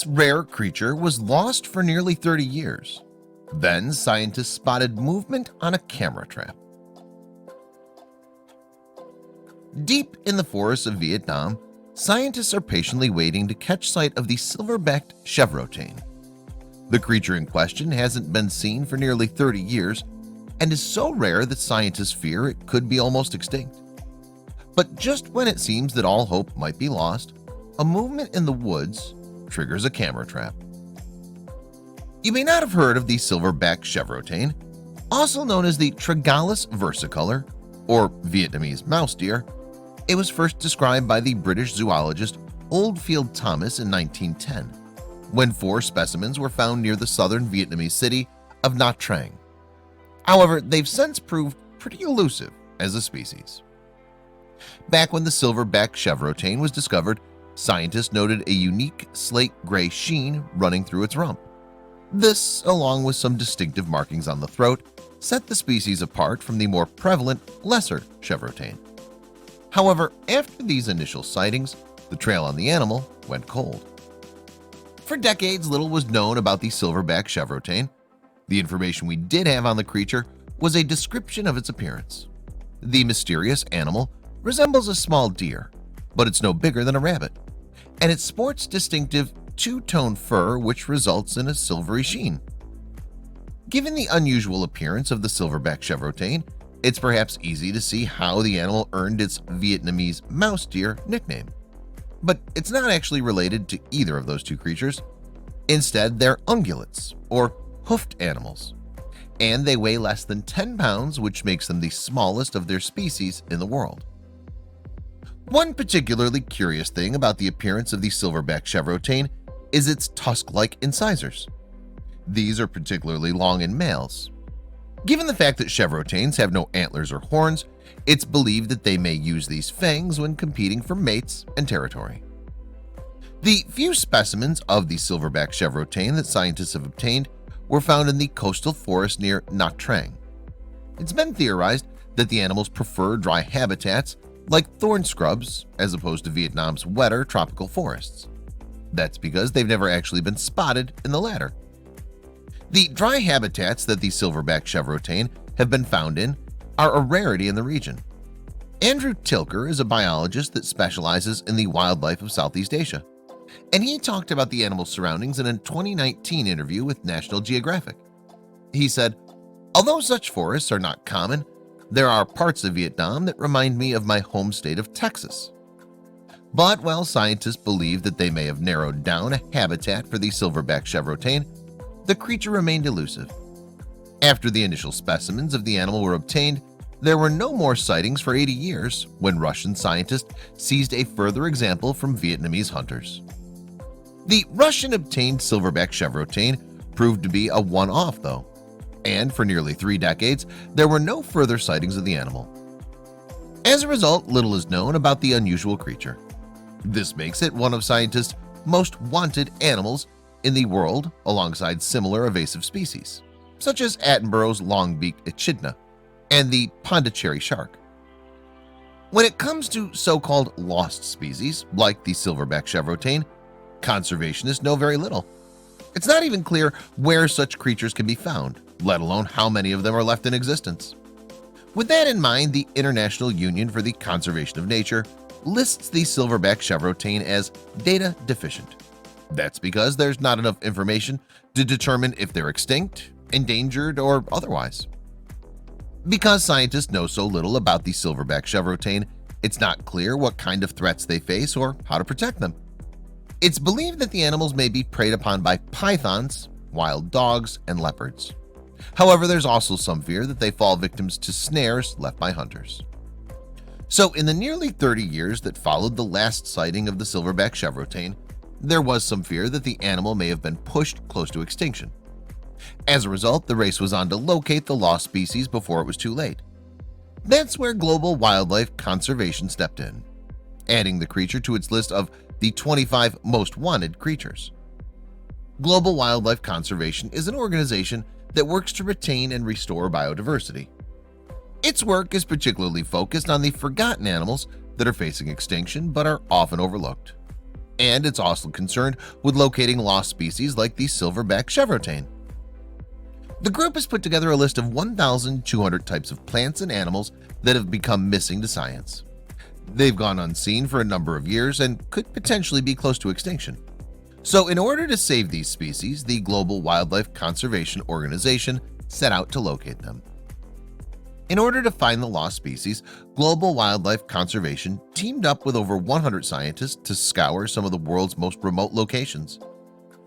This rare creature was lost for nearly 30 years. Then scientists spotted movement on a camera trap. Deep in the forests of Vietnam, scientists are patiently waiting to catch sight of the silver-backed chevrotain. The creature in question hasn't been seen for nearly 30 years and is so rare that scientists fear it could be almost extinct. But just when it seems that all hope might be lost, a movement in the woods triggers a camera trap. You may not have heard of the silver-backed chevrotain, also known as the Trigallus versicolor, or Vietnamese mouse deer. It was first described by the British zoologist Oldfield Thomas in 1910, when 4 specimens were found near the southern Vietnamese city of Nha Trang. However, they've since proved pretty elusive as a species. Back when the silver-backed chevrotain was discovered, scientists noted a unique slate-gray sheen running through its rump. This, along with some distinctive markings on the throat, set the species apart from the more prevalent lesser chevrotain. However, after these initial sightings, the trail on the animal went cold. For decades, little was known about the silver-backed chevrotain. The information we did have on the creature was a description of its appearance. The mysterious animal resembles a small deer, but it's no bigger than a rabbit, and it sports distinctive two-tone fur which results in a silvery sheen. Given the unusual appearance of the silver-backed chevrotain, it's perhaps easy to see how the animal earned its Vietnamese mouse deer nickname. But it's not actually related to either of those two creatures. Instead, they're ungulates, or hoofed animals, and they weigh less than 10 pounds, which makes them the smallest of their species in the world. One particularly curious thing about the appearance of the silver-backed chevrotain is its tusk-like incisors. These are particularly long in males. Given the fact that chevrotains have no antlers or horns, it's believed that they may use these fangs when competing for mates and territory. The few specimens of the silver-backed chevrotain that scientists have obtained were found in the coastal forest near Nha Trang. It's been theorized that the animals prefer dry habitats like thorn scrubs as opposed to Vietnam's wetter tropical forests. That's because they've never actually been spotted in the latter. The dry habitats that the silver-backed chevrotain have been found in are a rarity in the region. Andrew Tilker is a biologist that specializes in the wildlife of Southeast Asia, and he talked about the animal's surroundings in a 2019 interview with National Geographic. He said, "Although such forests are not common, there are parts of Vietnam that remind me of my home state of Texas." But while scientists believe that they may have narrowed down a habitat for the silver-backed chevrotain, the creature remained elusive. After the initial specimens of the animal were obtained, there were no more sightings for 80 years when Russian scientists seized a further example from Vietnamese hunters. The Russian-obtained silver-backed chevrotain proved to be a one-off though, and for nearly 3 decades, there were no further sightings of the animal. As a result, little is known about the unusual creature. This makes it one of scientists' most wanted animals in the world alongside similar evasive species, such as Attenborough's long-beaked echidna and the Pondicherry shark. When it comes to so-called lost species like the silver-backed chevrotain, conservationists know very little. It's not even clear where such creatures can be found, let alone how many of them are left in existence. With that in mind, the International Union for the Conservation of Nature lists the silver-backed chevrotain as data deficient. That's because there's not enough information to determine if they're extinct, endangered, or otherwise. Because scientists know so little about the silver-backed chevrotain, it's not clear what kind of threats they face or how to protect them. It's believed that the animals may be preyed upon by pythons, wild dogs, and leopards. However, there's also some fear that they fall victims to snares left by hunters. So in the nearly 30 years that followed the last sighting of the silver-backed chevrotain, there was some fear that the animal may have been pushed close to extinction. As a result, the race was on to locate the lost species before it was too late. That's where global wildlife conservation stepped in, adding the creature to its list of the 25 most wanted creatures. Global Wildlife Conservation is an organization that works to retain and restore biodiversity. Its work is particularly focused on the forgotten animals that are facing extinction but are often overlooked. and it's also concerned with locating lost species like the silverback chevrotain. The group has put together a list of 1,200 types of plants and animals that have become missing to science. They've gone unseen for a number of years and could potentially be close to extinction. So in order to save these species, the Global Wildlife Conservation Organization set out to locate them. In order to find the lost species, Global Wildlife Conservation teamed up with over 100 scientists to scour some of the world's most remote locations.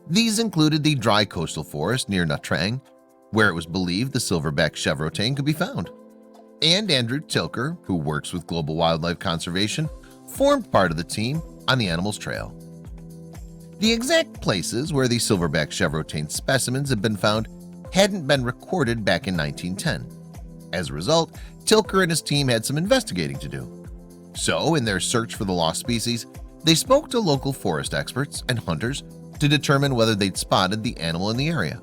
These included the dry coastal forest near Nha Trang, where it was believed the silverback chevrotain could be found. And Andrew Tilker, who works with Global Wildlife Conservation, formed part of the team on the animal's trail. The exact places where the silverback chevrotain specimens had been found hadn't been recorded back in 1910. As a result, Tilker and his team had some investigating to do. So, in their search for the lost species, they spoke to local forest experts and hunters to determine whether they'd spotted the animal in the area.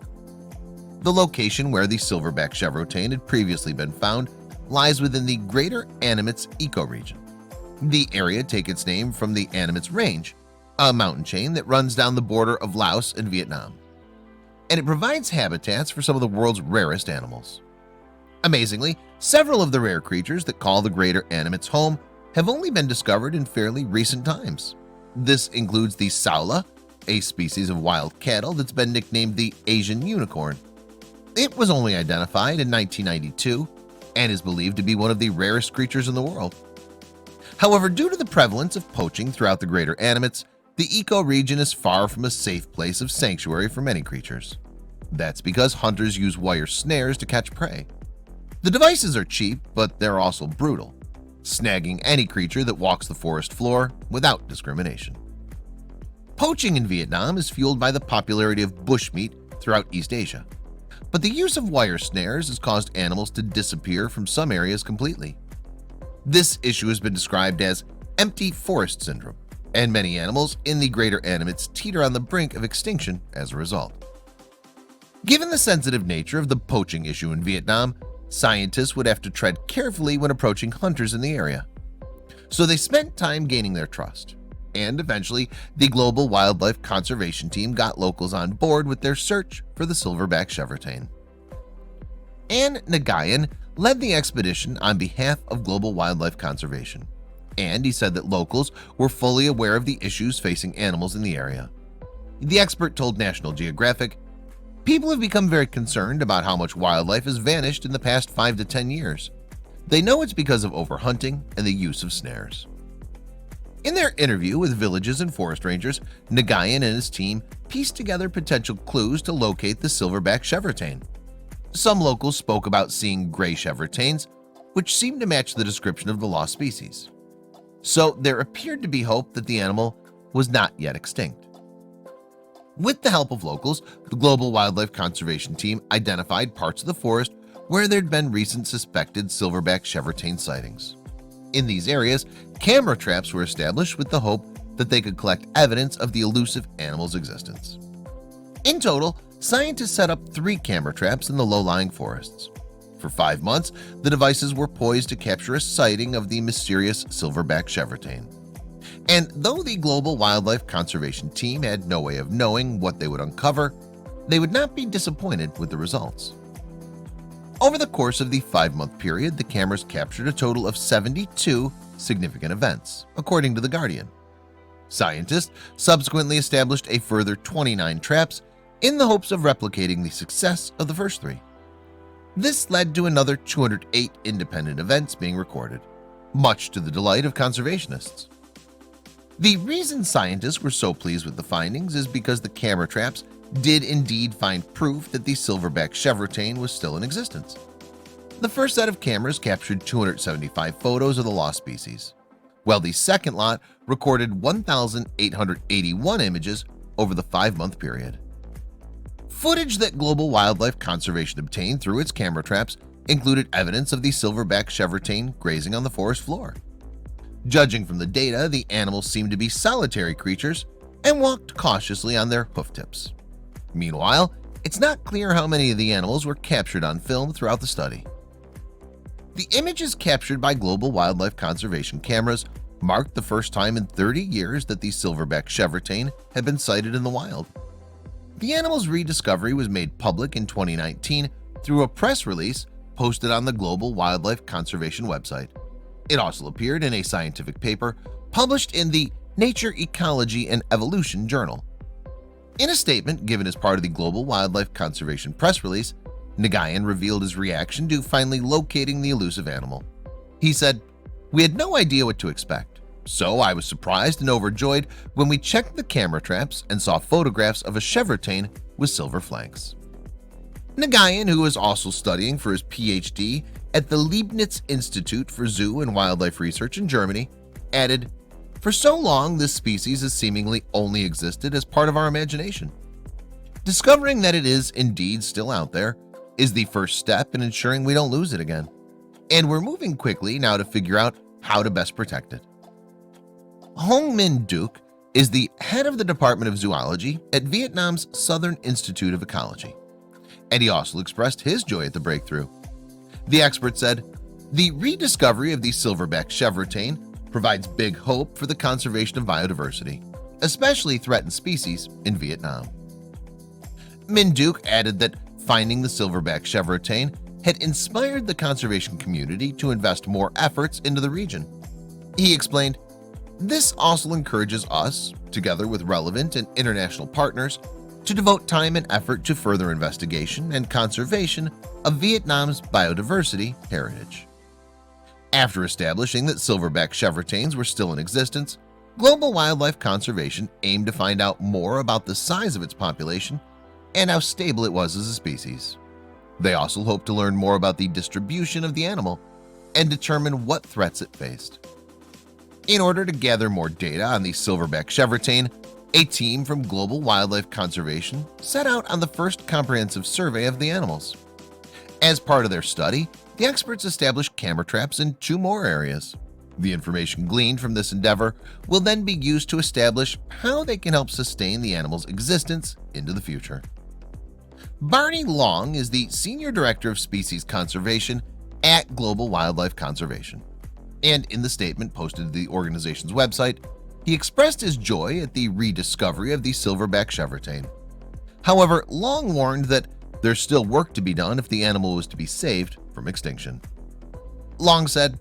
The location where the silverback chevrotain had previously been found lies within the Greater Animats ecoregion. The area takes its name from the Animats Range, a mountain chain that runs down the border of Laos and Vietnam, and it provides habitats for some of the world's rarest animals. Amazingly, several of the rare creatures that call the Greater Animats home have only been discovered in fairly recent times. This includes the saola, a species of wild cattle that's been nicknamed the Asian unicorn. It was only identified in 1992 and is believed to be one of the rarest creatures in the world. However, due to the prevalence of poaching throughout the Greater Animats, the ecoregion is far from a safe place of sanctuary for many creatures. That's because hunters use wire snares to catch prey. The devices are cheap, but they're also brutal, snagging any creature that walks the forest floor without discrimination. Poaching in Vietnam is fueled by the popularity of bushmeat throughout East Asia, but the use of wire snares has caused animals to disappear from some areas completely. This issue has been described as empty forest syndrome, and many animals in the Greater Animats teeter on the brink of extinction as a result. Given the sensitive nature of the poaching issue in Vietnam, scientists would have to tread carefully when approaching hunters in the area. So they spent time gaining their trust, and eventually the Global Wildlife Conservation Team got locals on board with their search for the silverback chevrotain. Anne Nagayan led the expedition on behalf of Global Wildlife Conservation, and he said that locals were fully aware of the issues facing animals in the area. The expert told National Geographic, "People have become very concerned about how much wildlife has vanished in the past 5 to 10 years. They know it's because of overhunting and the use of snares." In their interview with villages and forest rangers, Nagayan and his team pieced together potential clues to locate the silverback chevrotain. Some locals spoke about seeing gray chevrotains, which seemed to match the description of the lost species. So there appeared to be hope that the animal was not yet extinct. With the help of locals, the Global Wildlife Conservation Team identified parts of the forest where there'd been recent suspected silverback chevrotain sightings. In these areas, camera traps were established with the hope that they could collect evidence of the elusive animal's existence. In total, scientists set up 3 camera traps in the low-lying forests. For 5 months, the devices were poised to capture a sighting of the mysterious silverback chevrotain. And though the Global Wildlife Conservation Team had no way of knowing what they would uncover, they would not be disappointed with the results. Over the course of the 5-month period, the cameras captured a total of 72 significant events, according to The Guardian. Scientists subsequently established a further 29 traps in the hopes of replicating the success of the first 3. This led to another 208 independent events being recorded, much to the delight of conservationists. The reason scientists were so pleased with the findings is because the camera traps did indeed find proof that the silverback chevrotain was still in existence. The first set of cameras captured 275 photos of the lost species, while the second lot recorded 1,881 images over the 5-month period. Footage that Global Wildlife Conservation obtained through its camera traps included evidence of the silverback chevrotain grazing on the forest floor. Judging from the data, the animals seemed to be solitary creatures and walked cautiously on their hoof tips. Meanwhile, it's not clear how many of the animals were captured on film throughout the study. The images captured by Global Wildlife Conservation cameras marked the first time in 30 years that the silverback chevrotain had been sighted in the wild. The animal's rediscovery was made public in 2019 through a press release posted on the Global Wildlife Conservation website. It also appeared in a scientific paper published in the Nature, Ecology, and Evolution journal. In a statement given as part of the Global Wildlife Conservation press release, Nagayan revealed his reaction to finally locating the elusive animal. He said, "We had no idea what to expect, so I was surprised and overjoyed when we checked the camera traps and saw photographs of a chevrotain with silver flanks." Nagayan, who is also studying for his PhD at the Leibniz Institute for Zoo and Wildlife Research in Germany, added, "For so long, this species has seemingly only existed as part of our imagination. Discovering that it is indeed still out there is the first step in ensuring we don't lose it again, and we're moving quickly now to figure out how to best protect it." Hong Minh Duc is the head of the Department of Zoology at Vietnam's Southern Institute of Ecology, and he also expressed his joy at the breakthrough. The expert said, "The rediscovery of the silverback chevrotain provides big hope for the conservation of biodiversity, especially threatened species in Vietnam." Minh Duc added that finding the silverback chevrotain had inspired the conservation community to invest more efforts into the region. He explained, "This also encourages us, together with relevant and international partners, to devote time and effort to further investigation and conservation of Vietnam's biodiversity heritage." After establishing that silverback chevrotains were still in existence, Global Wildlife Conservation aimed to find out more about the size of its population and how stable it was as a species. They also hoped to learn more about the distribution of the animal and determine what threats it faced. In order to gather more data on the silverback chevrotain, a team from Global Wildlife Conservation set out on the first comprehensive survey of the animals. As part of their study, the experts established camera traps in 2 more areas. The information gleaned from this endeavor will then be used to establish how they can help sustain the animal's existence into the future. Barney Long is the Senior Director of Species Conservation at Global Wildlife Conservation, and in the statement posted to the organization's website, he expressed his joy at the rediscovery of the silverback chevrotain. However, Long warned that there's still work to be done if the animal was to be saved from extinction. Long said,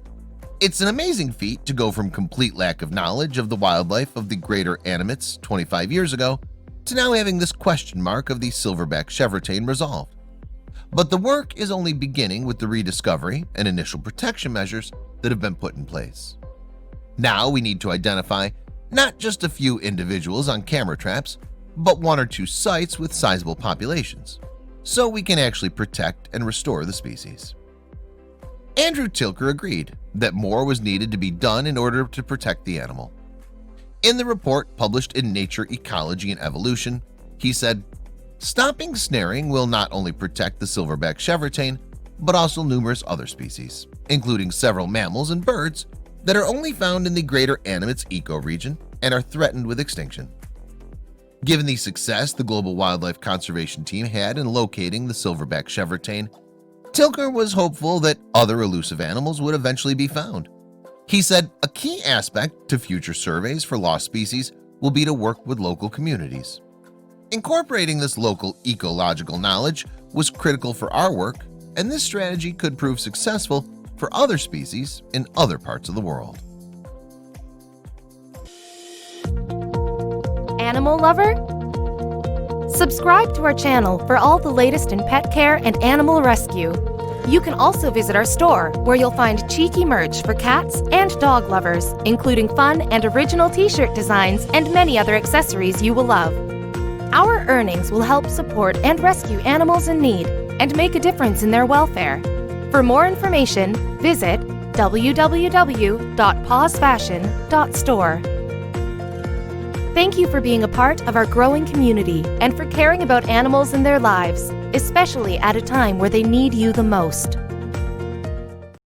"It's an amazing feat to go from complete lack of knowledge of the wildlife of the greater Annamits 25 years ago to now having this question mark of the silverback chevrotain resolved. But the work is only beginning with the rediscovery and initial protection measures that have been put in place. Now we need to identify not just a few individuals on camera traps, but 1 or 2 sites with sizable populations, so we can actually protect and restore the species." Andrew Tilker agreed that more was needed to be done in order to protect the animal. In the report published in Nature, Ecology, and Evolution, he said, "Stopping snaring will not only protect the silverback chevrotain, but also numerous other species, including several mammals and birds that are only found in the greater Annamits ecoregion and are threatened with extinction." Given the success the Global Wildlife Conservation team had in locating the silverback chevrotain, Tilker was hopeful that other elusive animals would eventually be found. He said a key aspect to future surveys for lost species will be to work with local communities. Incorporating this local ecological knowledge was critical for our work, and this strategy could prove successful for other species in other parts of the world. Animal lover? Subscribe to our channel for all the latest in pet care and animal rescue. You can also visit our store, where you'll find cheeky merch for cats and dog lovers, including fun and original t-shirt designs and many other accessories you will love. Our earnings will help support and rescue animals in need and make a difference in their welfare. For more information, visit www.pawsfashion.store. Thank you for being a part of our growing community and for caring about animals and their lives, especially at a time where they need you the most.